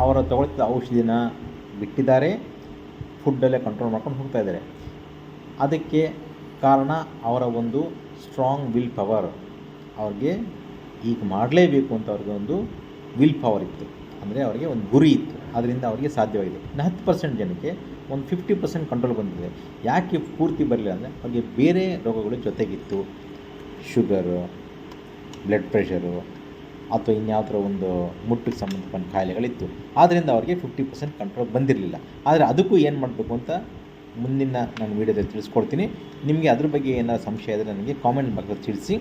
ಅವರ ತಗೊಳ್ತಿದ್ದ ಔಷಧಿನ ಬಿಟ್ಟಿದ್ದಾರೆ, ಫುಡ್ಡಲ್ಲೇ ಕಂಟ್ರೋಲ್ ಮಾಡ್ಕೊಂಡು ಹೋಗ್ತಾ ಇದ್ದಾರೆ. ಅದಕ್ಕೆ ಕಾರಣ ಅವರ ಒಂದು ಸ್ಟ್ರಾಂಗ್ ವಿಲ್ ಪವರ್. ಅವ್ರಿಗೆ ಈಗ ಮಾಡಲೇಬೇಕು ಅಂತ ಅವ್ರಿಗೆ ಒಂದು ವಿಲ್ ಪವರ್ ಇತ್ತು, ಅಂದರೆ ಅವರಿಗೆ ಒಂದು ಗುರಿ ಇತ್ತು, ಅದರಿಂದ ಅವರಿಗೆ ಸಾಧ್ಯವಾಗಿದೆ. ಇನ್ನು 10% ಜನಕ್ಕೆ ಒಂದು 50% ಕಂಟ್ರೋಲ್ ಬಂದಿದೆ. ಯಾಕೆ ಪೂರ್ತಿ ಬರಲಿಲ್ಲ ಅಂದರೆ ಅವ್ರಿಗೆ ಬೇರೆ ರೋಗಗಳು ಜೊತೆಗಿತ್ತು, ಶುಗರು, ಬ್ಲಡ್ ಪ್ರೆಷರು ಅಥವಾ ಇನ್ಯಾವ ಥರ ಒಂದು ಮುಟ್ಟಿಗೆ ಸಂಬಂಧಪಟ್ಟ ಕಾಯಿಲೆಗಳಿತ್ತು. ಆದ್ದರಿಂದ ಅವರಿಗೆ 50% ಕಂಟ್ರೋಲ್ ಬಂದಿರಲಿಲ್ಲ. ಆದರೆ ಅದಕ್ಕೂ ಏನು ಮಾಡಬೇಕು ಅಂತ ಮುಂದಿನ ನಾನು ವೀಡಿಯೋದಲ್ಲಿ ತಿಳಿಸ್ಕೊಡ್ತೀನಿ. ನಿಮಗೆ ಅದ್ರ ಬಗ್ಗೆ ಏನಾದರೂ ಸಂಶಯ ಇದ್ದರೆ ನನಗೆ ಕಾಮೆಂಟ್ ಬಾಕ್ಸಲ್ಲಿ ತಿಳಿಸಿ.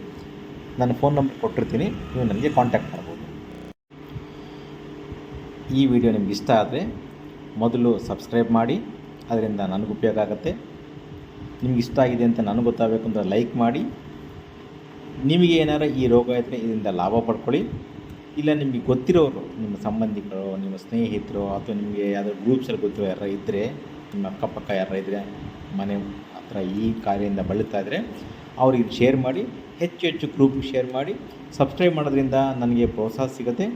ನಾನು ಫೋನ್ ನಂಬರ್ ಕೊಟ್ಟಿರ್ತೀನಿ, ನೀವು ನನಗೆ ಕಾಂಟ್ಯಾಕ್ಟ್ ಮಾಡ್ಬೋದು. ಈ ವಿಡಿಯೋ ನಿಮ್ಗೆ ಇಷ್ಟ ಆದರೆ ಮೊದಲು ಸಬ್ಸ್ಕ್ರೈಬ್ ಮಾಡಿ, ಅದರಿಂದ ನನಗೆ ಉಪಯೋಗ ಆಗುತ್ತೆ. ನಿಮ್ಗೆ ಇಷ್ಟ ಆಗಿದೆ ಅಂತ ನನಗೆ ಗೊತ್ತಾಗಬೇಕು ಅಂತ ಲೈಕ್ ಮಾಡಿ. ನಿಮಗೆ ಏನಾರು ಈ ರೋಗ ಇದ್ದರೆ ಇದರಿಂದ ಲಾಭ ಪಡ್ಕೊಳ್ಳಿ. ಇಲ್ಲ ನಿಮಗೆ ಗೊತ್ತಿರೋರು, ನಿಮ್ಮ ಸಂಬಂಧಿಕರು, ನಿಮ್ಮ ಸ್ನೇಹಿತರು ಅಥವಾ ನಿಮಗೆ ಯಾವುದೋ ಗ್ರೂಪ್ಸಲ್ಲಿ ಗೊತ್ತಿರೋ ಯಾರು ಇದ್ದರೆ, ನಿಮ್ಮ ಅಕ್ಕಪಕ್ಕ ಯಾರು ಇದ್ದರೆ, ಮನೆ ಹತ್ರ ಈ ಕಾರ್ಯದಿಂದ ಬಳಲ್ತಾ ಇದ್ದರೆ ಅವ್ರಿಗೆ ಶೇರ್ ಮಾಡಿ. ಹೆಚ್ಚು ಗ್ರೂಪಿಗೆ ಶೇರ್ ಮಾಡಿ. ಸಬ್ಸ್ಕ್ರೈಬ್ ಮಾಡೋದ್ರಿಂದ ನನಗೆ ಪ್ರೋತ್ಸಾಹ ಸಿಗುತ್ತೆ.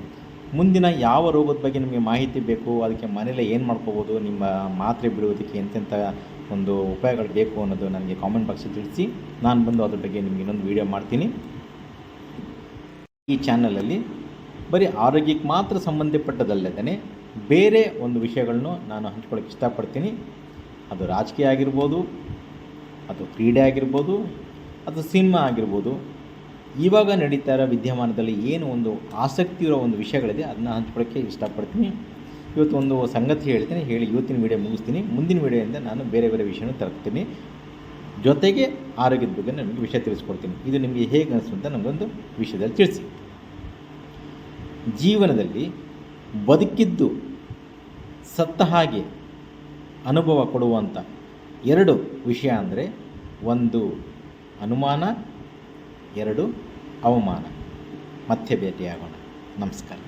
ಮುಂದಿನ ಯಾವ ರೋಗದ ಬಗ್ಗೆ ನಿಮಗೆ ಮಾಹಿತಿ ಬೇಕು, ಅದಕ್ಕೆ ಮನೇಲೆ ಏನು ಮಾಡ್ಕೋಬೋದು, ನಿಮ್ಮ ಮಾತ್ರೆ ಬಿಡುವುದಕ್ಕೆ ಎಂತೆಂಥ ಒಂದು ಉಪಾಯಗಳು ಬೇಕು ಅನ್ನೋದು ನನಗೆ ಕಾಮೆಂಟ್ ಬಾಕ್ಸಲ್ಲಿ ತಿಳಿಸಿ. ನಾನು ಬಂದು ಅದ್ರ ಬಗ್ಗೆ ನಿಮಗೆ ಇನ್ನೊಂದು ವೀಡಿಯೋ ಮಾಡ್ತೀನಿ. ಈ ಚಾನಲಲ್ಲಿ ಬರೀ ಆರೋಗ್ಯಕ್ಕೆ ಮಾತ್ರ ಸಂಬಂಧಪಟ್ಟದಲ್ಲದೇ ಬೇರೆ ಒಂದು ವಿಷಯಗಳನ್ನು ನಾನು ಹಂಚ್ಕೊಳ್ಳೋಕ್ಕೆ ಇಷ್ಟಪಡ್ತೀನಿ. ಅದು ರಾಜಕೀಯ ಆಗಿರ್ಬೋದು, ಅದು ಕ್ರೀಡೆ ಆಗಿರ್ಬೋದು, ಅದು ಸಿನಿಮಾ ಆಗಿರ್ಬೋದು. ಇವಾಗ ನಡೀತಾ ಇರೋ ವಿದ್ಯಮಾನದಲ್ಲಿ ಏನು ಒಂದು ಆಸಕ್ತಿ ಇರೋ ಒಂದು ವಿಷಯಗಳಿದೆ, ಅದನ್ನ ಹಂಚ್ಕೊಳ್ಳೋಕ್ಕೆ ಇಷ್ಟಪಡ್ತೀನಿ. ಇವತ್ತು ಒಂದು ಸಂಗತಿ ಹೇಳ್ತೀನಿ, ಇವತ್ತಿನ ವೀಡಿಯೋ ಮುಗಿಸ್ತೀನಿ. ಮುಂದಿನ ವೀಡಿಯೋಯಿಂದ ನಾನು ಬೇರೆ ವಿಷಯನೂ ತರ್ತೀನಿ. ಜೊತೆಗೆ ಆರೋಗ್ಯದ ಬಗ್ಗೆ ನಿಮಗೆ ವಿಷಯ ತಿಳಿಸ್ಕೊಡ್ತೀನಿ. ಇದು ನಿಮಗೆ ಹೇಗೆ ಅನಿಸ್ತು ಅಂತ ನಮಗೊಂದು ವಿಷಯದಲ್ಲಿ ತಿಳಿಸಿ. ಜೀವನದಲ್ಲಿ ಬದುಕಿದ್ದು ಸತ್ತ ಹಾಗೆ ಅನುಭವ ಕೊಡುವಂಥ 2 ವಿಷಯ ಅಂದರೆ, 1 ಅನುಮಾನ, 2 ಅವಮಾನ. ಮತ್ತೆ ಭೇಟಿಯಾಗೋಣ. ನಮಸ್ಕಾರ.